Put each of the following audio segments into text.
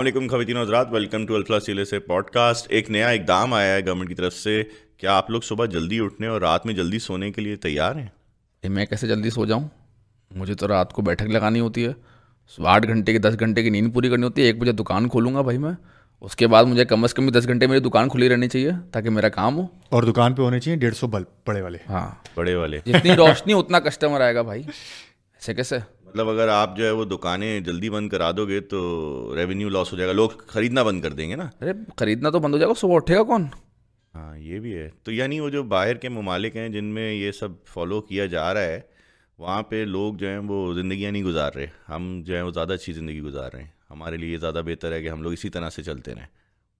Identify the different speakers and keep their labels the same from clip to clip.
Speaker 1: वालेकुम खवातीन और हज़रात, वेलकम टू अल्फा सीले से पॉडकास्ट। एक नया इकदाम आया है गवर्नमेंट की तरफ से। क्या आप लोग सुबह जल्दी उठने और रात में जल्दी सोने के लिए तैयार हैं?
Speaker 2: मैं कैसे जल्दी सो जाऊं? मुझे तो रात को बैठक लगानी होती है। 8 घंटे की 10 घंटे की नींद पूरी करनी होती है। 1 बजे दुकान खोलूंगा भाई मैं। उसके बाद मुझे कम से कम भी 10 घंटे मेरी दुकान खुली रहनी चाहिए ताकि मेरा काम हो।
Speaker 3: और दुकान पे होने चाहिए 150 बल्ब बड़े वाले।
Speaker 2: हाँ,
Speaker 1: बड़े वाले।
Speaker 2: जितनी रोशनी उतना कस्टमर आएगा भाई। ऐसे कैसे?
Speaker 1: मतलब अगर आप जो है वो दुकानें जल्दी बंद करा दोगे तो रेवेन्यू लॉस हो जाएगा, लोग खरीदना बंद कर देंगे ना।
Speaker 2: अरे खरीदना तो बंद हो जाएगा, सुबह उठेगा कौन?
Speaker 1: हाँ, ये भी है। तो यानी वो जो बाहर के ममालिक हैं जिनमें ये सब फॉलो किया जा रहा है, वहाँ पे लोग जो हैं वो ज़िंदगियाँ नहीं गुजार रहे। हम जो है वो ज़्यादा अच्छी ज़िंदगी गुजार रहे हैं। हमारे लिए ज़्यादा बेहतर है कि हम लोग इसी तरह से चलते रहें।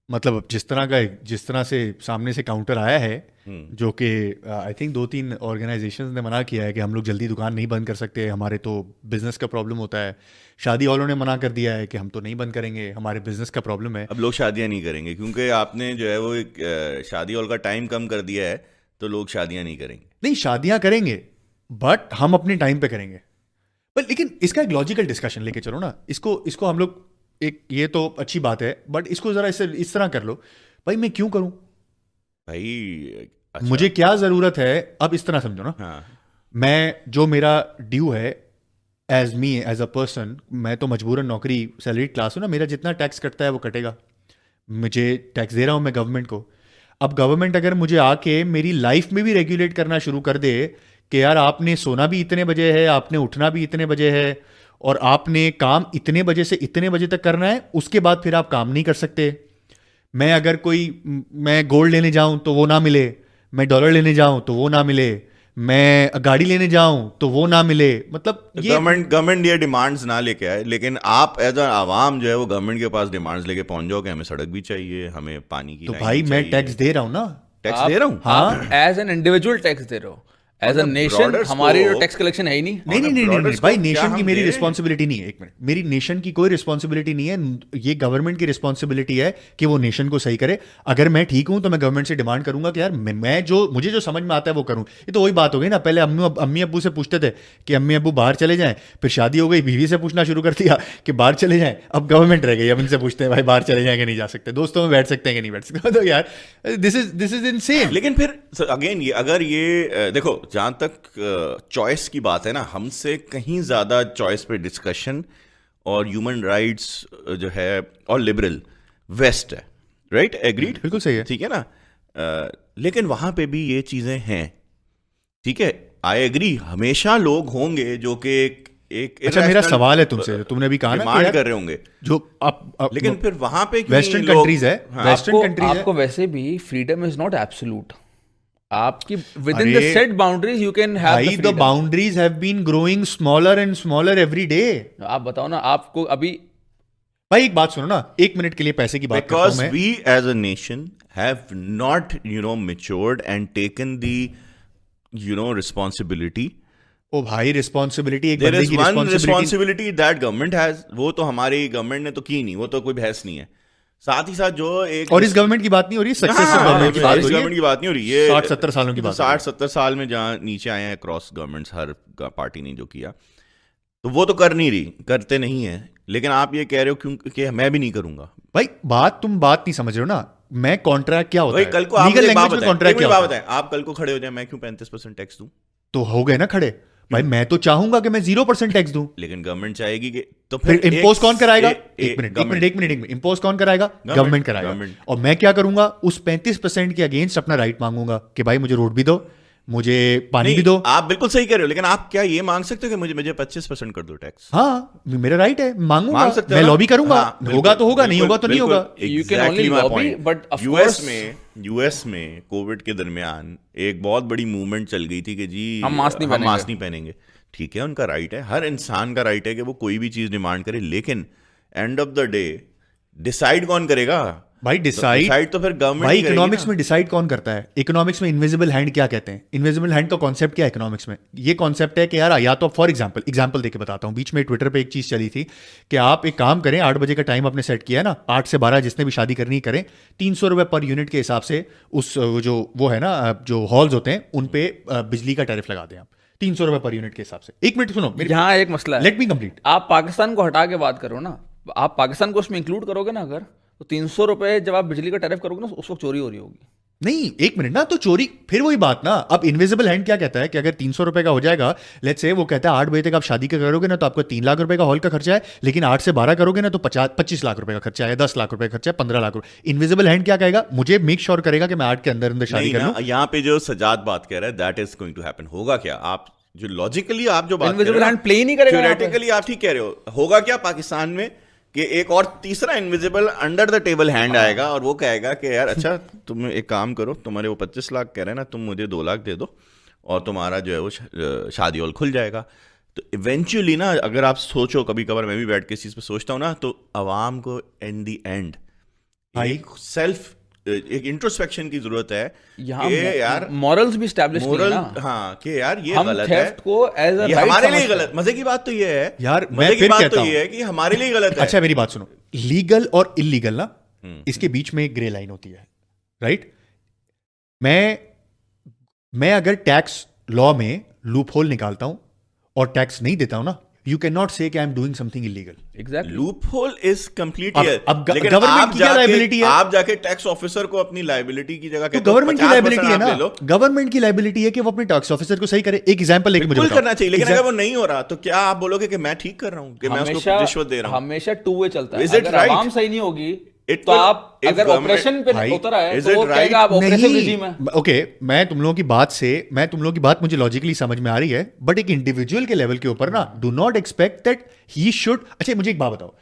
Speaker 3: मतलब जिस तरह से सामने से काउंटर आया है, जो कि आई थिंक 2-3 ऑर्गेनाइजेशंस ने मना किया है कि हम लोग जल्दी दुकान नहीं बंद कर सकते, हमारे तो बिजनेस का प्रॉब्लम होता है। शादी वालों ने मना कर दिया है कि हम तो नहीं बंद करेंगे, हमारे बिजनेस का प्रॉब्लम है।
Speaker 1: अब लोग शादियां नहीं करेंगे क्योंकि आपने जो है वो एक शादी हॉल का टाइम कम कर दिया है, तो लोग शादियां नहीं करेंगे।
Speaker 3: नहीं, शादियां करेंगे बट हम अपने टाइम पे करेंगे। पर लेकिन इसका एक लॉजिकल डिस्कशन लेके चलो ना। इसको हम लोग एक, ये तो अच्छी बात है बट इसको जरा इस तरह कर लो, भाई मैं क्यों करूं?
Speaker 1: भाई अच्छा।
Speaker 3: मुझे क्या जरूरत है? अब इस तरह समझो ना।
Speaker 1: हाँ,
Speaker 3: मैं, जो मेरा ड्यू है as me as a person, मैं तो मजबूरन नौकरी सैलरीड क्लास हूँ ना, मेरा जितना टैक्स कटता है वो कटेगा। मुझे टैक्स दे रहा हूँ मैं गवर्नमेंट को। अब गवर्नमेंट अगर मुझे आके मेरी लाइफ में भी रेगुलेट करना शुरू कर दे कि यार आपने सोना भी इतने बजे है, आपने उठना भी इतने बजे है, और आपने काम इतने बजे से इतने बजे तक करना है, उसके बाद फिर आप काम नहीं कर सकते। मैं गोल्ड लेने जाऊं तो वो ना मिले, मैं डॉलर लेने जाऊं तो वो ना मिले, मैं गाड़ी लेने जाऊं तो वो ना मिले। मतलब ये
Speaker 1: गवर्नमेंट ये डिमांड्स ना लेके आए, लेकिन आप एज अ आवाम जो है वो गवर्नमेंट के पास डिमांड्स लेके पहुंच जाओ कि हमें सड़क भी चाहिए, हमें पानी की
Speaker 3: तो
Speaker 1: लाइन
Speaker 3: भाई
Speaker 1: भी
Speaker 3: मैं
Speaker 1: चाहिए।
Speaker 3: टैक्स दे रहा हूं ना।
Speaker 1: टैक्स दे रहा हूँ।
Speaker 3: हाँ,
Speaker 2: एज एन इंडिविजुअल टैक्स दे रहे हो, एज अ
Speaker 1: मतलब
Speaker 2: नेशन
Speaker 1: broader
Speaker 2: हमारी
Speaker 1: scope-
Speaker 2: टैक्स कलेक्शन है ही नहीं।
Speaker 3: नहीं नहीं नहीं
Speaker 1: broader
Speaker 3: नहीं भाई,
Speaker 1: scope क्या
Speaker 3: नेशन की
Speaker 1: हम
Speaker 3: मेरी
Speaker 1: दे?
Speaker 3: रिस्पॉन्सिबिलिटी नहीं है। एक मिनट, मेरी नेशन की कोई रिस्पॉन्सिबिलिटी नहीं है। ये गवर्नमेंट की रिस्पॉन्सिबिलिटी है कि वो नेशन को सही करे। अगर मैं ठीक हूं तो मैं गवर्नमेंट से डिमांड करूंगा कि यार मुझे जो समझ में आता है वो करूं। ये तो वही बात हो गई ना, पहले अम्मी अब्बू से पूछते थे कि अम्मी अब्बू बाहर चले जाएं, फिर शादी हो गई, बीवी से पूछना शुरू कर दिया कि बाहर चले जाएं, अब गवर्नमेंट रह गई, अब इनसे पूछते हैं भाई बाहर चले जाएंगे नहीं जा सकते, दोस्तों में बैठ सकते हैं कि नहीं बैठ सकते। तो यार दिस इज इनसेन।
Speaker 1: लेकिन फिर अगेन ये अगर ये देखो, जहां तक चॉइस की बात है ना, हमसे कहीं ज्यादा चॉइस पे डिस्कशन और ह्यूमन राइट्स जो है और लिबरल वेस्ट है। राइट, एग्रीड,
Speaker 3: बिल्कुल सही है।
Speaker 1: ठीक है ना। लेकिन वहां पे भी ये चीजें हैं, ठीक है, आई एग्री। हमेशा लोग होंगे जो कि एक
Speaker 3: अच्छा, मेरा सवाल है तुमसे, जो तुमने अभी कहा ना कि
Speaker 1: डिमांड
Speaker 3: यार
Speaker 1: कर रहे होंगे,
Speaker 3: जो आप
Speaker 1: लेकिन फिर वहां पे क्यों
Speaker 3: वेस्टर्न
Speaker 1: नहीं लोग-
Speaker 3: कंट्रीज है,
Speaker 1: हाँ,
Speaker 3: वेस्टर्न कंट्रीज है।
Speaker 2: आपको वैसे भी फ्रीडम इज नॉट एब्सोल्यूट। आपकी विद इन द
Speaker 3: अरे
Speaker 2: set boundaries you can have
Speaker 3: भाई, the boundaries have been growing smaller and smaller every day.
Speaker 2: आप बताओ ना, आपको अभी
Speaker 3: भाई एक बात सुनो ना, एक मिनट के लिए पैसे की बात करता हूं
Speaker 1: because
Speaker 3: मैं।
Speaker 1: we as a nation have not matured and taken the responsibility.
Speaker 3: ओ भाई, रिस्पॉन्सिबिलिटी एक
Speaker 1: There
Speaker 3: बंदे
Speaker 1: is
Speaker 3: की
Speaker 1: one
Speaker 3: responsibility.
Speaker 1: responsibility that government has, वो तो हमारी गवर्नमेंट ने तो की नहीं, वो तो कोई बहस नहीं है। साथ ही साथ जो एक
Speaker 3: और इस गवर्नमेंट की बात नहीं हो रही, सक्सेसिव
Speaker 1: हाँ,
Speaker 3: गवर्नमेंट की
Speaker 1: इस
Speaker 3: बात हो रही
Speaker 1: गवर्नमेंट
Speaker 3: है।
Speaker 1: की बात नहीं हो रही है।
Speaker 3: 60-70 सालों की बात हो रही है।
Speaker 1: 60-70 साल में जहाँ नीचे आए हैं क्रॉस गवर्नमेंट्स, हर पार्टी ने जो किया, तो वो तो कर नहीं रही, करते नहीं है। लेकिन आप ये कह रहे हो क्योंकि मैं भी नहीं करूंगा।
Speaker 3: भाई तुम बात नहीं समझ रहे हो ना। मैं कॉन्ट्रैक्ट क्या होता
Speaker 1: भाई
Speaker 3: है,
Speaker 1: कल को आप
Speaker 3: लीगल
Speaker 1: मुझे एक बात
Speaker 3: लैंग्वेज में
Speaker 1: बताएं,
Speaker 3: कॉन्ट्रैक्ट
Speaker 1: एक
Speaker 3: क्या
Speaker 1: बात
Speaker 3: होता है?
Speaker 1: बताएं, आप कल को खड़े हो जाए, मैं क्यों 35% टैक्स दूं?
Speaker 3: तो हो गए ना खड़े। भाई मैं तो चाहूंगा कि मैं 0% टैक्स दूं।
Speaker 1: लेकिन गवर्नमेंट चाहेगी कि तो
Speaker 3: फिर इम्पोज कौन कराएगा?
Speaker 1: एक
Speaker 3: एक मिनट, इम्पोज कौन कराएगा? गवर्नमेंट कराएगा।
Speaker 1: government।
Speaker 3: और मैं क्या करूंगा? उस 35% के अगेंस्ट अपना राइट मांगूंगा कि भाई मुझे रोड भी दो, मुझे पानी भी दो।
Speaker 1: आप बिल्कुल सही कह रहे हो, लेकिन आप क्या ये मांग सकते हो कि मुझे 25% कर दो टैक्स?
Speaker 3: हाँ, मेरा राइट है, मांगूंगा,
Speaker 1: मांग सकते हो
Speaker 3: मैं
Speaker 1: ना?
Speaker 3: लॉबी करूंगा।
Speaker 1: हाँ,
Speaker 3: होगा तो होगा, नहीं
Speaker 1: बिल्कुल,
Speaker 3: होगा तो नहीं होगा।
Speaker 2: You can only
Speaker 1: Exactly my
Speaker 2: lobby,
Speaker 1: point।
Speaker 2: but of
Speaker 1: US में कोविड के दरमियान एक बहुत बड़ी मूवमेंट चल गई थी कि जी
Speaker 2: हम मास्क नहीं
Speaker 1: पहनेंगे। ठीक है, उनका राइट है, हर इंसान का राइट है कि वो कोई भी चीज डिमांड करे, लेकिन end of the day decide कौन करेगा?
Speaker 3: भाई डिसाइड
Speaker 1: तो फिर गवर्नमेंट
Speaker 3: भाई इकोनॉमिक्स में डिसाइड कौन करता है? इकोनॉमिक्स में इनविजिबल हैंड क्या कहते हैं? इनविजिबल हैंड का कॉन्सेप्ट क्या है इकोनॉमिक्स में? ये कॉन्सेप्ट है कि यार, या तो फॉर एग्जांपल देके बताता हूं। बीच में ट्विटर पे एक चीज चली थी कि आप एक काम करें, 8 बजे का टाइम आपने सेट किया है ना, 8 से 12 जिसने भी शादी करनी करें, 300 रुपए पर यूनिट के हिसाब से उस जो वो है ना, जो हॉल्स होते हैं उन पे बिजली का टैरिफ लगा दें आप 300 रुपए पर यूनिट के हिसाब से। एक मिनट सुनो,
Speaker 2: यहाँ एक मसला है।
Speaker 3: Let me complete.
Speaker 2: आप पाकिस्तान को हटा के बात करो ना, आप पाकिस्तान को उसमें इंक्लूड करोगे ना अगर, तो 300 रुपये जब आप बिजली का टैरिफ करोगे ना, उस वक्त चोरी हो रही होगी।
Speaker 3: नहीं, एक मिनट ना, तो चोरी फिर वही बात ना। अब इनविजिबल हैंड क्या कहता है कि अगर 300 रुपए का हो जाएगा, लेट्स से वो कहता है 8 बजे तक आप शादी का करोगे ना तो आपको 3 लाख रुपए का हॉल का खर्चा है, लेकिन 8 से 12 करोगे ना तो 25 लाख रुपए का खर्चा है, 10 लाख रुपए का खर्चा है, 15 लाख रुपए। इनविजिबल हैंड क्या कहेगा, मुझे मेक श्योर करेगा कि मैं 8 के अंदर अंदर शादी
Speaker 1: नहीं
Speaker 3: कर लूं।
Speaker 1: ना, यहाँ पे जो सजाद बात कह रहा है that is going to happen. होगा क्या, आप जो लॉजिकली आप जो बात कर
Speaker 2: इनविजिबल
Speaker 1: रहे
Speaker 2: हैंड प्ले ही नहीं करेगा यहाँ पे।
Speaker 1: थ्योरेटिकली आप ठीक कह रहे हो, होगा क्या पाकिस्तान में कि एक और तीसरा invisible under the table hand आएगा और वो कहेगा कि यार अच्छा तुम एक काम करो, तुम्हारे वो 25 लाख कह रहे हैं ना, तुम मुझे 2 लाख दे दो और तुम्हारा जो है वो शादी हॉल खुल जाएगा। तो इवेंचुअली ना, अगर आप सोचो, कभी कभार मैं भी बैठ के इस चीज़ पे सोचता हूँ ना, तो आवाम को इन दी एंड एक इंट्रोस्पेक्शन की जरूरत है
Speaker 2: यहाँ
Speaker 1: कि यार
Speaker 2: मॉरल्स भी स्टैब्लिश नहीं है
Speaker 1: मोरल,
Speaker 2: ना।
Speaker 1: हाँ कि यार ये
Speaker 2: हम
Speaker 1: गलत है,
Speaker 2: थेफ्ट को एज अ
Speaker 1: ये
Speaker 2: राइट
Speaker 1: हमारे लिए
Speaker 2: समझते हैं।
Speaker 1: गलत। मजे की बात तो ये है
Speaker 3: यार, मैं
Speaker 1: मजे की
Speaker 3: फिर
Speaker 1: बात
Speaker 3: कहता
Speaker 1: तो
Speaker 3: हूं।
Speaker 1: ये है कि हमारे लिए गलत है।
Speaker 3: अच्छा मेरी बात सुनो, लीगल और इलीगल ना, इसके बीच में एक ग्रे लाइन होती है, राइट। मैं अगर टैक्स लॉ में लूप होल निकालता हूं और टैक्स नहीं देता हूं ना, यू कैन नॉट से कि I am doing something illegal.
Speaker 2: Exactly.
Speaker 1: Loop hole is complete
Speaker 3: अब गवर्नमेंट की क्या लाइबिलिटी है?
Speaker 1: आप जाके टैक्स ऑफिसर को अपनी लाइबिलिटी की जगह
Speaker 3: तो गवर्नमेंट की लाइबिलिटी है ना, गवर्नमेंट की लाइबिलिटी है कि वो अपने टैक्स ऑफिसर को सही करे। एक एग्जांपल लेके मुझे
Speaker 1: बिल्कुल
Speaker 3: बताओ।
Speaker 1: करना चाहिए, लेकिन अगर वो नहीं हो रहा तो क्या आप बोलोगे कि मैं ठीक कर रहा हूं, कि मैं उसको रिश्वत दे रहा हूं?
Speaker 2: हमेशा टू वे चलता है।
Speaker 1: Is it
Speaker 2: अगर
Speaker 1: right?
Speaker 2: आवाम सही नहीं होगी
Speaker 1: It
Speaker 2: तो
Speaker 1: will-
Speaker 2: आप
Speaker 1: if
Speaker 2: अगर
Speaker 1: government-
Speaker 2: ऑपरेशन पे
Speaker 3: भाई,
Speaker 2: उतर आए
Speaker 1: is
Speaker 2: तो वो
Speaker 1: it right?
Speaker 2: कहेगा आप ऑपरेसिव रिजीम है।
Speaker 3: ओके, मैं तुम लोगों की बात मुझे लॉजिकली समझ में आ रही है, बट एक इंडिविजुअल के लेवल के ऊपर ना, do not expect that he should. अच्छा मुझे एक बात बताओ,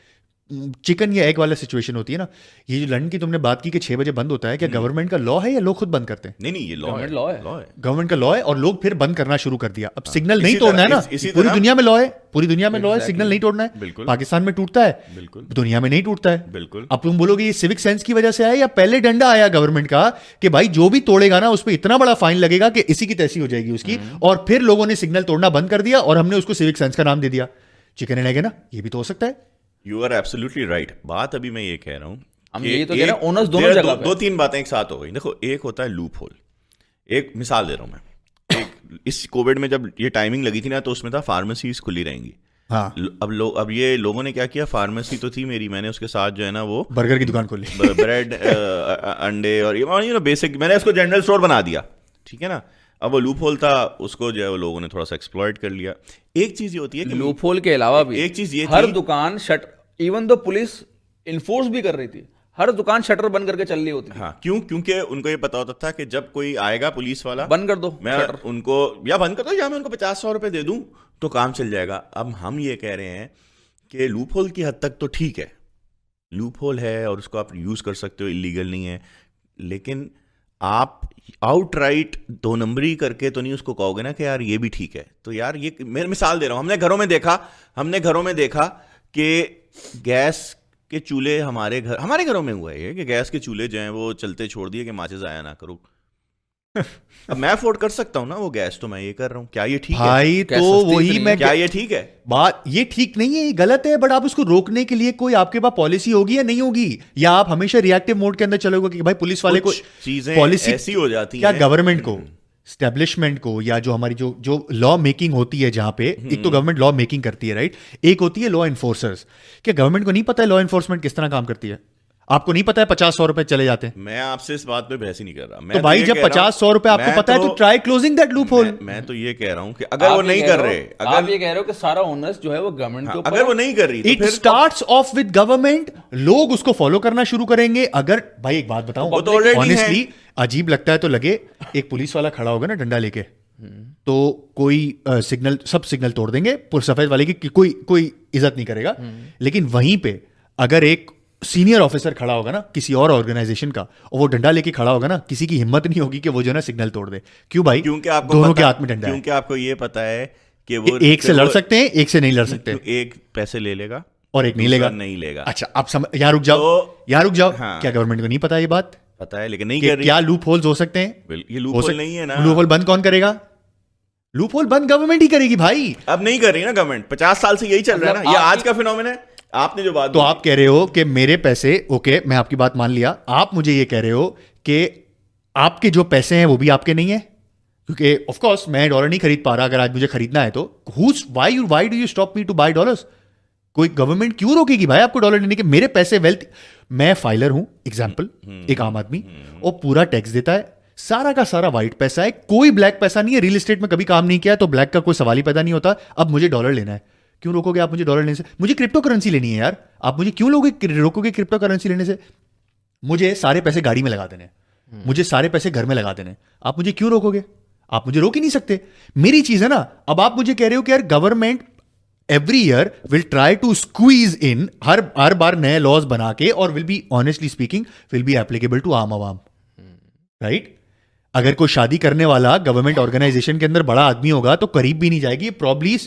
Speaker 3: चिकन या एग वाला सिचुएशन होती है ना, ये जो लंदन की तुमने बात की कि 6 बजे बंद होता है, क्या गवर्नमेंट का लॉ है या लोग खुद बंद करते हैं?
Speaker 1: नहीं ये लॉ
Speaker 2: Government law है।
Speaker 1: लॉ है।
Speaker 3: गवर्नमेंट का लॉ है और लोग फिर बंद करना शुरू कर दिया। अब सिग्नल नहीं
Speaker 1: इसी
Speaker 3: तोड़ना है
Speaker 1: तरह-
Speaker 3: ना,
Speaker 1: इसी
Speaker 3: पूरी
Speaker 1: तरह-
Speaker 3: दुनिया में लॉ है, पूरी दुनिया में लॉ है, सिग्नल नहीं तोड़ना है।
Speaker 1: बिल्कुल।
Speaker 3: पाकिस्तान में टूटता है,
Speaker 1: बिल्कुल
Speaker 3: दुनिया में नहीं टूटता है।
Speaker 1: बिल्कुल।
Speaker 3: अब तुम बोलोगे ये सिविक सेंस की वजह से आया या पहले डंडा आया गवर्नमेंट का कि भाई जो भी तोड़ेगा ना उस पर इतना बड़ा फाइन लगेगा कि इसी की तैसी हो जाएगी उसकी, और फिर लोगों ने सिग्नल तोड़ना बंद कर दिया और हमने उसको सिविक सेंस का नाम दे दिया। चिकन एंड एग है ना, ये भी तो हो सकता है।
Speaker 1: You are absolutely right. बात अभी मैं ये कह रहा हूं,
Speaker 2: हम
Speaker 1: कि
Speaker 2: यही तो कह रहे हैं,
Speaker 1: एक-
Speaker 2: ओनर्स दोनों
Speaker 1: there are
Speaker 2: जगह पे।
Speaker 1: दो तीन बातें एक साथ हो गई। देखो, एक होता है लूप होल। एक मिसाल दे रहा हूं मैं, इस कोविड में जब ये टाइमिंग लगी थी ना, तो उसमें था फार्मेसीज खुली रहेंगी।
Speaker 3: हाँ,
Speaker 1: अब ये लोगों ने क्या किया, फार्मेसी तो थी मेरी, मैंने उसके साथ जो है ना वो
Speaker 3: बर्गर की दुकान खोली।
Speaker 1: ब्रेड अंडे और ये बेसिक, मैंने उसको जनरल स्टोर बना दिया, ठीक है ना। अब वो लूप होल था, उसको जो है वो लोगों ने थोड़ा सा एक्सप्लॉइट कर लिया। एक चीज ये होती है कि
Speaker 2: लूप होल के अलावा भी
Speaker 1: एक चीज ये
Speaker 2: हर
Speaker 1: थी-
Speaker 2: दुकान shut, even though police enforce भी कर रही थी, हर दुकान शटर बंद करके चल रही होती थी।
Speaker 1: हाँ, क्योंकि उनको ये पता होता था कि जब कोई आएगा पुलिस वाला,
Speaker 2: बंद कर दो
Speaker 1: मैं
Speaker 2: शटर।
Speaker 1: उनको या बंद कर दो या मैं उनको 50-100 रुपए दे दूं तो काम चल जाएगा। अब हम ये कह रहे हैं कि लूप होल की हद तक तो ठीक है, लूप होल है और उसको आप यूज कर सकते हो, इलीगल नहीं है, लेकिन आप आउटराइट 2 नंबरी करके तो नहीं उसको कहोगे ना कि यार ये भी ठीक है। तो यार ये मैं मिसाल दे रहा हूं, हमने घरों में देखा कि गैस के चूल्हे हमारे घरों में हुआ है कि गैस के चूल्हे जो हैं वो चलते छोड़ दिए कि माचिस आया ना करो। अब मैं अफोर्ड कर सकता हूं ना वो गैस, तो मैं ये कर रहा हूं, क्या ये ठीक है?
Speaker 3: भाई
Speaker 2: क्या
Speaker 3: तो
Speaker 2: सस्ती
Speaker 3: वही
Speaker 2: इतनी
Speaker 3: मैं
Speaker 2: है?
Speaker 1: क्या ये ठीक है?
Speaker 3: बात ये ठीक नहीं है, ये गलत है, बट आप उसको रोकने के लिए कोई आपके पास पॉलिसी होगी या नहीं होगी, या आप हमेशा रिएक्टिव मोड के अंदर चलोगे कि भाई पुलिस वाले को
Speaker 1: कुछ चीजें
Speaker 3: पॉलिसी
Speaker 1: ऐसी हो जाती
Speaker 3: क्या
Speaker 1: हैं,
Speaker 3: गवर्नमेंट को, स्टैब्लिशमेंट को, या जो हमारी जो लॉ मेकिंग होती है, जहां पे एक तो गवर्नमेंट लॉ मेकिंग करती है, राइट, एक होती है लॉ एनफोर्सर्स। क्या गवर्नमेंट को नहीं पता है लॉ एनफोर्समेंट किस तरह काम करती है? आपको नहीं पता है 50-100 रुपए चले जाते हैं?
Speaker 1: मैं आपसे इस बात पे बहस ही नहीं कर रहा। मैं
Speaker 3: तो भाई
Speaker 1: ये
Speaker 3: जब
Speaker 1: कह रहा हूं-
Speaker 3: 50-100 रुपए आपको
Speaker 1: मैं
Speaker 3: पता है तो try closing that loop hole.
Speaker 1: मैं तो ये कह रहा हूं कि अगर वो
Speaker 2: आप ये
Speaker 1: नहीं
Speaker 2: कह
Speaker 1: कर
Speaker 2: रहे
Speaker 1: रहे,
Speaker 2: हो- आप ये कह रहे हो कि सारा ओनर्स जो है वो गवर्नमेंट के ऊपर
Speaker 1: अगर वो नहीं कर रही तो
Speaker 3: इट
Speaker 1: फिर
Speaker 3: स्टार्ट्स ऑफ विद गवर्नमेंट, लोग उसको फॉलो करना शुरू करेंगे। अगर भाई एक बात बताऊं,
Speaker 1: वो तो already
Speaker 3: ऑनेस्टली
Speaker 1: है।
Speaker 3: अजीब लगता है तो लगे, एक पुलिस वाला खड़ा होगा ना डंडा लेके, तो कोई सब सिग्नल तोड़ देंगे, सफेद वाले की कोई इज्जत नहीं करेगा। लेकिन वहीं पे अगर एक सीनियर ऑफिसर खड़ा होगा ना किसी और ऑर्गेनाइजेशन का, और वो डंडा लेके खड़ा होगा ना, किसी की हिम्मत नहीं होगी कि वो जो है ना सिग्नल तोड़ दे। क्यों भाई?
Speaker 1: क्योंकि आपको
Speaker 3: दोनों
Speaker 1: पता-
Speaker 3: के हाथ में डंडा है।
Speaker 1: क्योंकि आपको ये पता है कि वो
Speaker 3: एक से लड़ सकते हैं, एक से नहीं लड़ सकते,
Speaker 1: एक पैसे ले लेगा
Speaker 3: और एक नहीं
Speaker 1: दूसरा
Speaker 3: लेगा।
Speaker 1: नहीं लेगा।
Speaker 3: अच्छा आप यहाँ रुक जाओ,
Speaker 1: तो-
Speaker 3: यहाँ रुक जाओ।
Speaker 1: हाँ।
Speaker 3: क्या गवर्नमेंट को नहीं पता ये बात
Speaker 1: पता है लेकिन नहीं
Speaker 3: कि
Speaker 1: कर रही।
Speaker 3: क्या लूप होल्स हो सकते हैं?
Speaker 1: ये लूप होल नहीं है ना।
Speaker 3: लूप होल बंद कौन करेगा? लूप होल बंद गवर्नमेंट ही करेगी भाई।
Speaker 1: अब नहीं कर रही ना गवर्नमेंट, 50 साल से यही चल रहा है
Speaker 2: मतलब
Speaker 1: ना, ये आज
Speaker 2: आपकी-
Speaker 1: का फिनोमेना है। आपने जो बात
Speaker 3: तो
Speaker 1: बोली-
Speaker 3: आप कह रहे हो कि मेरे पैसे, ओके मैं आपकी बात मान लिया, आप मुझे ये कह रहे हो कि आपके जो पैसे हैं वो भी आपके नहीं है, क्योंकि ऑफ कोर्स मैं डॉलर नहीं खरीद पा रहा। अगर आज मुझे खरीदना है तो why do you stop me to buy dollars? कोई गवर्नमेंट क्यों रोकेगी भाई आपको डॉलर लेने के? मेरे पैसे वेल्थ, मैं फाइलर हूं एग्जाम्पल, एक आम आदमी, और पूरा टैक्स देता है, सारा का सारा व्हाइट पैसा है, कोई ब्लैक पैसा नहीं है, रियल एस्टेट में कभी काम नहीं किया तो ब्लैक का कोई सवाल ही पैदा नहीं होता। अब मुझे डॉलर लेना है, क्यों रोकोगे आप मुझे डॉलर लेने से? मुझे क्रिप्टो करेंसी लेनी है यार, आप मुझे क्यों रोकोगे क्रिप्टो करेंसी लेने से? मुझे सारे पैसे गाड़ी में लगा देने, मुझे सारे पैसे घर में लगा देने, आप मुझे क्यों रोकोगे? आप मुझे रोक ही नहीं सकते, मेरी चीज है ना। अब आप मुझे कह रहे हो कि यार government every year will try to squeeze in, हर बार नए लॉज बना के, और will be honestly speaking will be applicable to आम आवाम, राइट? अगर कोई शादी करने वाला गवर्नमेंट ऑर्गेनाइजेशन के अंदर बड़ा आदमी होगा तो करीब भी नहीं जाएगी, प्रॉब्ली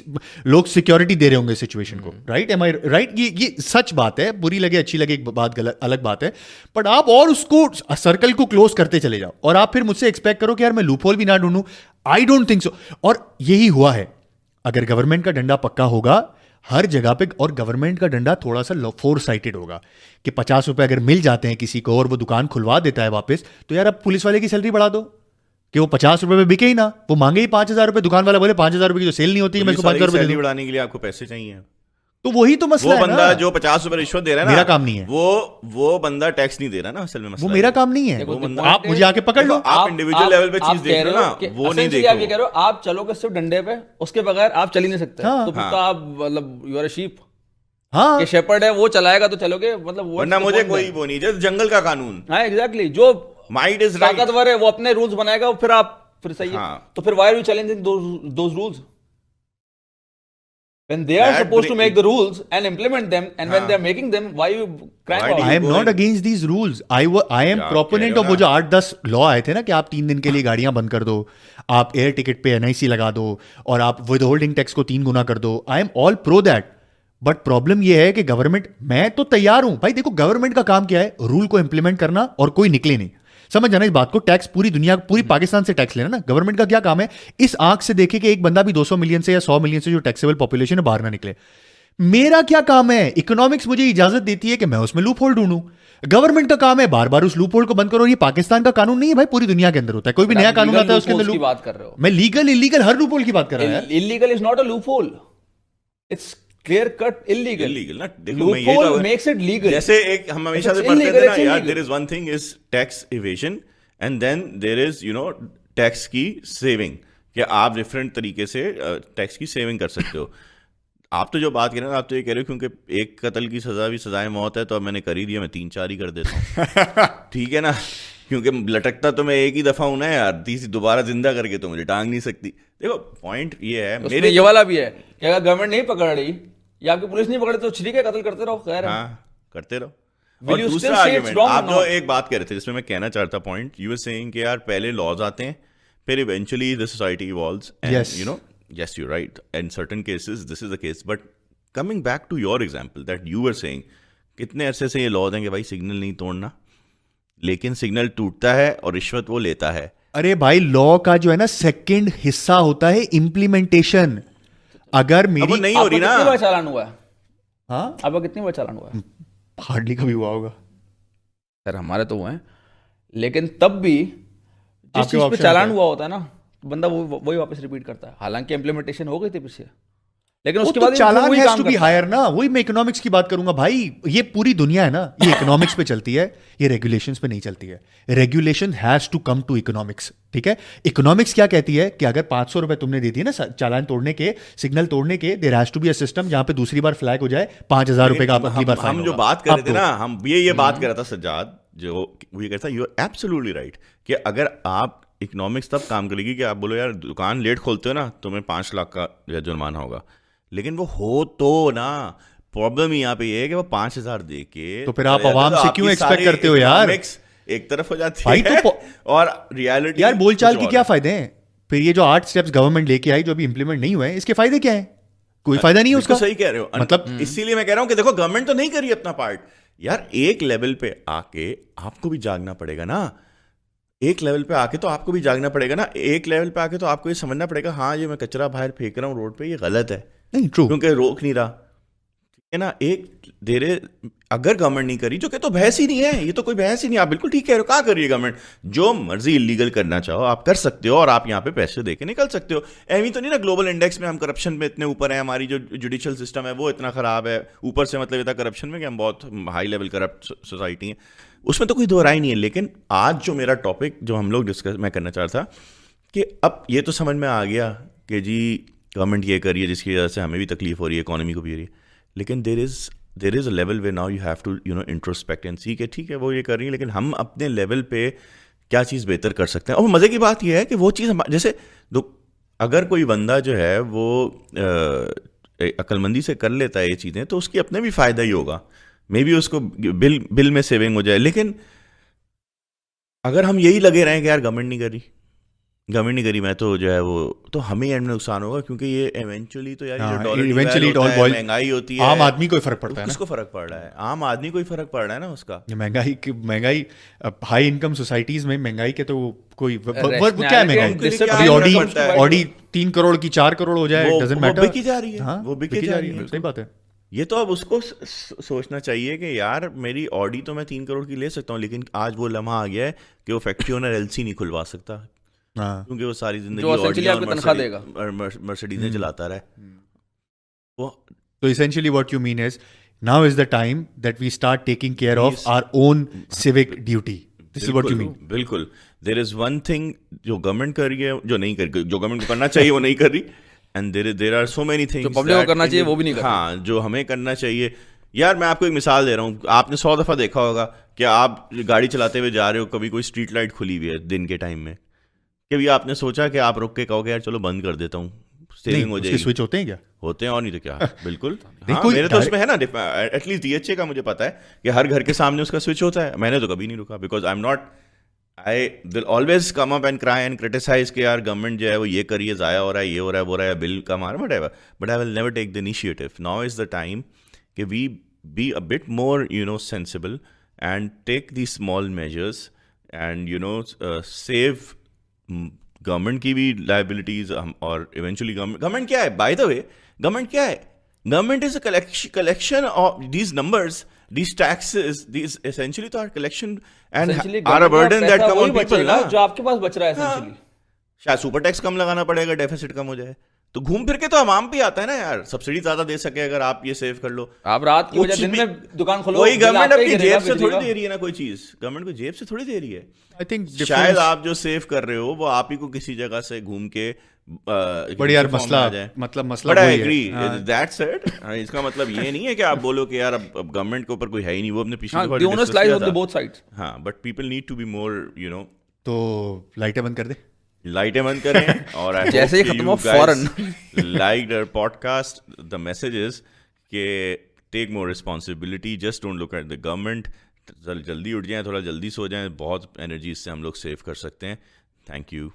Speaker 3: लोग सिक्योरिटी दे रहे होंगे सिचुएशन को, राइट? एम आई राइट? ये सच बात है, बुरी लगे अच्छी लगे एक बात गलत अलग बात है, बट आप और उसको सर्कल को क्लोज करते चले जाओ और आप फिर मुझसे एक्सपेक्ट करो कि यार मैं लूपहोल भी ना ढूंढूं। I don't think so. और यही हुआ है, अगर गवर्नमेंट का डंडा पक्का होगा हर जगह पे, और गवर्नमेंट का डंडा थोड़ा सा फोर साइटेड होगा कि 50 रुपए अगर मिल जाते हैं किसी को और वो दुकान खुलवा देता है वापस, तो यार अब पुलिस वाले की सैलरी बढ़ा दो कि वो 50 रुपए में बिके ही ना, वो मांगे ही 5,000 रुपए, दुकान वाला बोले 5,000 रुपए की तो सेल नहीं होती है, मैं इसको 5,000 रुपए
Speaker 1: सैलरी बढ़ाने के लिए आपको पैसे चाहिए,
Speaker 3: तो वही तो मसला
Speaker 1: वो
Speaker 3: है
Speaker 1: बंदा
Speaker 3: ना।
Speaker 1: जो 50 रुपए रिश्वत दे रहा है ना,
Speaker 3: मेरा काम नहीं है,
Speaker 1: वो बंदा टैक्स नहीं दे रहा ना, असल में
Speaker 3: वो
Speaker 1: मसला
Speaker 3: मेरा
Speaker 1: है।
Speaker 3: काम नहीं है।
Speaker 1: वो बंदा,
Speaker 3: आप मुझे आके पकड़ लो।
Speaker 1: आप इंडिविजुअल लेवल पे चीज देख रहे हो ना, वो नहीं देख
Speaker 2: आप ये कह रहे हो आप चलोगे सिर्फ डंडे पे, उसके बगैर आप चल ही नहीं सकते।
Speaker 3: हाँ।
Speaker 2: तो फिर तो आप मतलब यू आर अ शीप,
Speaker 3: हाँ,
Speaker 2: कि शेपर्ड है वो चलाएगा तो चलोगे, मतलब
Speaker 1: वरना मुझे कोई वो नहीं, जैसे जंगल का कानून,
Speaker 2: हाँ एग्जैक्टली, जो
Speaker 1: माइट इज राइट।
Speaker 2: ताकतवर है वो अपने रूल्स बनाएगा, फिर आप फिर सही है।
Speaker 1: हाँ।
Speaker 2: तो फिर why are you challenging those rules when they are
Speaker 1: That
Speaker 2: supposed to
Speaker 1: bring-
Speaker 2: make the rules and implement them, and when they are making them, why you crying
Speaker 1: Why do
Speaker 2: about
Speaker 3: I
Speaker 2: it?
Speaker 3: Am not against these rules, I am
Speaker 1: आप
Speaker 3: proponent
Speaker 1: कह
Speaker 3: of
Speaker 1: रहे
Speaker 3: वो
Speaker 1: हो
Speaker 3: जो 8-10 law आए थे ना कि आप 3 दिन के लिए गाड़ियां बंद कर दो, आप एयर टिकट पे एनआईसी लगा दो, और आप विद होल्डिंग टैक्स को 3 गुना कर दो। I am all pro that, but problem यह है कि गवर्नमेंट, मैं तो तैयार हूं भाई, देखो गवर्नमेंट का काम क्या है, रूल को इंप्लीमेंट करना और कोई निकले नहीं। समझ जाना इस बात को, टैक्स पूरी दुनिया, पूरी पाकिस्तान से टैक्स लेना ना, गवर्नमेंट का क्या काम है? इस आंख से देखे कि एक बंदा भी 200 मिलियन से या 100 मिलियन से जो टैक्सेबल पॉपुलेशन है बाहर ना निकले। मेरा क्या काम है? इकोनॉमिक्स मुझे इजाजत देती है कि मैं उसमें लूप होल ढूंढूं। गवर्नमेंट का काम है बार बार उस लूप होल को बंद करो। ये पाकिस्तान का कानून नहीं है भाई, पूरी दुनिया के अंदर होता है, कोई भी नया कानून आता है उसके अंदर
Speaker 2: की बात कर रहे हो।
Speaker 3: मैं लीगल इलीगल हर लूप होल की बात कर रहा हूं यार।
Speaker 2: Illegal is not a loophole, it's clear cut illegal.
Speaker 1: Illegal ना, देखो मैं ये
Speaker 2: Loophole
Speaker 1: तो
Speaker 2: makes it legal.
Speaker 1: जैसे एक हम हमेशा
Speaker 2: If
Speaker 1: से
Speaker 2: it's
Speaker 1: पढ़ते
Speaker 2: illegal,
Speaker 1: थे ना
Speaker 2: it's
Speaker 1: यार,
Speaker 2: illegal.
Speaker 1: There is one thing is tax evasion and then there is tax की सेविंग, कि आप डिफरेंट तरीके से टैक्स की सेविंग कर सकते हो। आप तो जो बात कर रहे हो, आप तो ये कह रहे हो क्योंकि एक कत्ल की सजा भी सजाए मौत है, तो अब मैंने कर ही दिया, मैं 3-4 ही कर देता हूँ। ठीक है ना, क्योंकि लटकता तो मैं एक ही दफा हूं ना यार, तीसरी दोबारा जिंदा करके तो मुझे टांग नहीं सकती। देखो पॉइंट ये है,
Speaker 2: उसमें ये वाला भी है कि अगर गवर्नमेंट नहीं पकड़ रही या आपकी पुलिस नहीं पकड़े तो ठीक है, कत्ल करते रहो, खैर है।
Speaker 1: हाँ करते रहो।
Speaker 2: Will
Speaker 1: और
Speaker 2: you
Speaker 1: दूसरा
Speaker 2: still say it's
Speaker 1: argument,
Speaker 2: wrong
Speaker 1: आप
Speaker 2: or
Speaker 1: जो
Speaker 2: not?
Speaker 1: एक बात कह रहे थे जिसमें मैं कहना चाहता पॉइंट, यू वर सेइंग कि यार पहले लॉज आते हैं, फिर eventually the society evolves and
Speaker 3: Yes.
Speaker 1: yes you're right, in certain cases this is the case, but coming back to your example that you were saying, कितने अरसे से ये लॉज हैं कि भाई सिग्नल नहीं तोड़ना, लेकिन सिग्नल टूटता है और रिश्वत वो लेता है।
Speaker 3: अरे भाई, लॉ का जो है ना सेकंड हिस्सा होता है इम्प्लीमेंटेशन। अगर
Speaker 1: अब वो
Speaker 3: मेरी
Speaker 1: नहीं हो रही
Speaker 2: आपका
Speaker 1: ना,
Speaker 2: कितनी बार चालान हुआ है?
Speaker 3: हाँ,
Speaker 2: आपका कितनी बार चालान हुआ है?
Speaker 3: हार्डली कभी हुआ होगा।
Speaker 2: सर हमारे तो हुए हैं, लेकिन तब भी जिस
Speaker 3: आपके
Speaker 2: चीज पे
Speaker 3: option
Speaker 2: चालान
Speaker 3: क्या है?
Speaker 2: हुआ होता है ना, बंदा वही वापस रिपीट करता है, हालांकि इम्प्लीमेंटेशन हो गई थी पीछे, लेकिन
Speaker 3: वो
Speaker 2: उसके
Speaker 3: तो
Speaker 2: बाद
Speaker 3: चालान
Speaker 2: वही
Speaker 3: हैज
Speaker 2: काम
Speaker 3: टू बी
Speaker 2: करता है।
Speaker 3: हायर ना। वही मैं इकोनॉमिक्स की बात करूंगा भाई, ये पूरी दुनिया है ना, ये इकोनॉमिक्स पे चलती है, ये रेगुलेशंस पे नहीं चलती है। Regulation has to come to economics, ठीक है? इकोनॉमिक्स क्या कहती है कि अगर 500 रुपए तुमने दे दिए ना चालान तोड़ने के, सिग्नल तोड़ने के, there has to be a system जहां पे दूसरी बार फ्लैग हो जाए 5,000 रुपए का अगली बार फाइन
Speaker 1: हम जो
Speaker 3: होगा।
Speaker 1: बात कर रहे
Speaker 3: अब
Speaker 1: थे
Speaker 3: दो।
Speaker 1: ना, हम ये बात कर रहा था सज्जाद, जो वो ये कहता है, यू आर एब्सोल्युटली राइट, कि अगर आप इकोनॉमिक्स तब काम करेगी कि आप बोलो यार दुकान लेट खोलते हो ना, तुम्हें 5 लाख का जुर्माना होगा, लेकिन वो हो तो ना। प्रॉब्लम यहाँ पे ये है कि वो 5,000 दे के
Speaker 3: तो फिर आप
Speaker 1: चले जाते
Speaker 3: आवाम
Speaker 1: हो,
Speaker 3: से
Speaker 1: आपकी
Speaker 3: क्यों expect
Speaker 1: सारी
Speaker 3: करते हो यार?
Speaker 1: economics एक तरफ हो जाती
Speaker 3: भाई
Speaker 1: है
Speaker 3: तो
Speaker 1: और रियलिटी
Speaker 3: यार बोलचाल के क्या फायदे हैं? फिर ये जो 8 स्टेप्स गवर्नमेंट लेके आई जो अभी इंप्लीमेंट नहीं हुए हैं, इसके फायदे क्या हैं? कोई फायदा नहीं है उसका।
Speaker 1: सही कह रहे हो, मतलब इसीलिए मैं कह रहा हूं कि देखो गवर्नमेंट तो नहीं करी अपना पार्ट यार। एक लेवल पे आके आपको भी जागना पड़ेगा ना, एक लेवल पे आके तो आपको भी जागना पड़ेगा ना, एक लेवल पे आके तो आपको ये समझना पड़ेगा, हाँ ये मैं कचरा बाहर फेंक रहा हूँ रोड पे, ये गलत है,
Speaker 3: नहीं, ट्रू।
Speaker 1: क्योंकि रोक नहीं रहा। है ना, एक देरे अगर गवर्नमेंट नहीं करी, जो कि तो बहस ही नहीं है, ये तो कोई बहस ही नहीं, आप बिल्कुल ठीक कह रहे हो, कहाँ कर रही है गवर्नमेंट? जो मर्जी इलीगल करना चाहो आप कर सकते हो, और आप यहाँ पे पैसे दे के निकल सकते हो। एवी तो नहीं ना ग्लोबल इंडेक्स में हम करप्शन में इतने ऊपर हैं, हमारी जो जुडिशियल सिस्टम है वो इतना खराब है, ऊपर से मतलब इतना करप्शन में कि हम बहुत हाई लेवल करप्ट सोसाइटी है, उसमें तो कोई दो राय नहीं है। लेकिन आज जो मेरा टॉपिक जो हम लोग डिस्कस मैं करना चाह रहा था कि अब ये तो समझ में आ गया कि जी गवर्नमेंट ये करिए जिसकी वजह से हमें भी तकलीफ हो रही है, इकोनॉमी को भी हो रही है, लेकिन there is a level way now you have to introspect and see कि ठीक है वो ये कर रही है, लेकिन हम अपने लेवल पे क्या चीज़ बेहतर कर सकते हैं। और मज़े की बात यह है कि वो चीज़ जैसे अगर कोई बंदा जो है वो अक्लमंदी से कर लेता है ये चीज़ें, तो उसकी अपने भी फ़ायदा ही होगा, मे बी उसको बिल में सेविंग हो जाए। लेकिन अगर हम यही लगे रहें कि यार गवर्नमेंट नहीं करी, मैं तो जो है वो, तो हमें एंड में नुकसान होगा, क्योंकि ये इवेंचुअली तो यार ये जो डॉलर
Speaker 3: इवेंचुअली
Speaker 1: होता है, महंगाई होती है,
Speaker 3: आम आदमी को फर्क पड़ता है ना,
Speaker 1: किसको फर्क पड़ रहा है? आम आदमी को ही फर्क पड़ रहा है ना उसका।
Speaker 3: महंगाई हाई इनकम सोसाइटीज में महंगाई के तो कोई वो क्या है
Speaker 2: Rationality
Speaker 3: महंगाई?
Speaker 2: and discipline
Speaker 3: अभी
Speaker 1: क्या फर्क पड़ता है?
Speaker 3: ऑडी 3 करोड़ की 4 करोड़ हो जाए,
Speaker 1: वो
Speaker 3: डजंट
Speaker 1: वो
Speaker 3: मैटर,
Speaker 1: बिकी जा रही है, वो बिकी जा रही है।
Speaker 3: सही बात है।
Speaker 1: ये तो अब उसको सोचना चाहिए कि यार मेरी ऑडी तो मैं 3 करोड़ की ले सकता हूँ, लेकिन आज वो लम्हा आ गया है कि वो फैक्ट्री ओनर एलसी नहीं खुलवा सकता,
Speaker 3: हाँ
Speaker 1: क्योंकि वो सारी जिंदगी
Speaker 2: जो essentially
Speaker 1: ऑडी
Speaker 2: आपको तनख्वाह देगा।
Speaker 1: और मर्सिडीज़ें चलाता रहा है। वो
Speaker 3: So essentially what you mean is now is the time that we start taking care of
Speaker 1: Yes.
Speaker 3: our own civic duty. This is what you mean.
Speaker 1: बिल्कुल। देयर इज वन थिंग जो गवर्नमेंट कर रही है, जो नहीं कर, जो government को करना चाहिए वो नहीं कर रही, and there are so many things
Speaker 2: जो public को करना चाहिए वो भी नहीं कर रही।
Speaker 1: हाँ, जो हमें करना चाहिए। यार मैं आपको एक मिसाल दे रहा हूँ, आपने 100 दफ़ा देखा होगा कि आप गाड़ी चलाते हुए जा रहे हो, कभी कोई स्ट्रीट लाइट खुली हुई है दिन के टाइम में, कभी आपने सोचा कि आप रुक के कहोगे यार चलो बंद कर देता हूँ, सेविंग हो
Speaker 3: उसके
Speaker 1: जाएगी?
Speaker 3: स्विच होते हैं क्या?
Speaker 1: होते हैं, और नहीं तो क्या। बिल्कुल।
Speaker 3: नहीं,
Speaker 1: हाँ,
Speaker 3: कोई
Speaker 1: मेरे तो उसमें है ना, एटलीस्ट DHA का मुझे पता है कि हर घर के सामने उसका स्विच होता है। मैंने तो कभी नहीं रुका, because I will always come up and cry and criticise कि यार गवर्नमेंट जो है वो ये करिए, ज़ाया हो रहा है, ये हो रहा है, वो रहा है, बिल कम आ रहा है, whatever, but I will never take the initiative. Now is the time कि we be a bit more sensible and take the small measures and save government की भी लाइबिलिटीज, और इवेंचुअली गवर्नमेंट क्या है, बाय द वे गवर्नमेंट क्या है? Government is a collection of these numbers, these taxes, these essentially तो are collection and
Speaker 2: Essentially
Speaker 1: are a
Speaker 2: government का
Speaker 1: burden that
Speaker 2: पैसा
Speaker 1: come
Speaker 2: वही
Speaker 1: on people
Speaker 2: बचेगा
Speaker 1: ना।
Speaker 2: जो आपके पास बच रहा है essentially।
Speaker 1: शायद सुपर टैक्स कम लगाना पड़ेगा, डेफिसिट कम हो जाए, तो घूम फिर के तो आवाम पे आता है ना यार, सब्सिडी ज्यादा दे सके अगर आप ये सेव कर लो।
Speaker 2: आप रात की
Speaker 1: कुछ
Speaker 2: वजह दिन
Speaker 1: भी-
Speaker 2: में दुकान खोलो,
Speaker 1: वही
Speaker 2: बिल
Speaker 1: गवर्नमेंट
Speaker 2: आपका ही
Speaker 1: अपनी
Speaker 2: गिरेगा,
Speaker 1: जेब से
Speaker 2: बिजली
Speaker 1: थोड़ी
Speaker 2: का।
Speaker 1: दे रही है ना, कोई चीज गवर्नमेंट को जेब से थोड़ी दे रही है।
Speaker 3: I think
Speaker 1: शायद
Speaker 3: difference,
Speaker 1: आप जो सेव कर रहे हो वो आप ही को किसी जगह से घूम के
Speaker 3: बड़ी यार
Speaker 1: form में
Speaker 3: मसला,
Speaker 1: आ जाए।
Speaker 3: मतलब मसला
Speaker 1: बट आई
Speaker 3: वही है।
Speaker 1: एग्री,
Speaker 3: हाँ।
Speaker 1: That's it. इसका मतलब ये नहीं है कि आप बोलो कि यार अब गवर्नमेंट के ऊपर कोई है ही नहीं, वो अपने पिछले
Speaker 2: हाँ,
Speaker 1: दफा
Speaker 2: the onus
Speaker 1: discuss
Speaker 2: lies
Speaker 1: किया
Speaker 2: on the
Speaker 1: था।
Speaker 2: both sides।
Speaker 1: हाँ, but people need to be more
Speaker 3: तो लाइटें बंद कर दे।
Speaker 1: लाइटें बंद करें। और I
Speaker 2: जैसे ही
Speaker 1: hope
Speaker 2: खत्म
Speaker 1: you
Speaker 2: हो,
Speaker 1: guys
Speaker 2: फौरन।
Speaker 1: liked our podcast. The message is कि take more responsibility, just don't look at the government. जल्दी उठ जाएं, थोड़ा जल्दी सो जाएं, बहुत एनर्जी इससे हम लोग सेव कर सकते हैं। Thank you.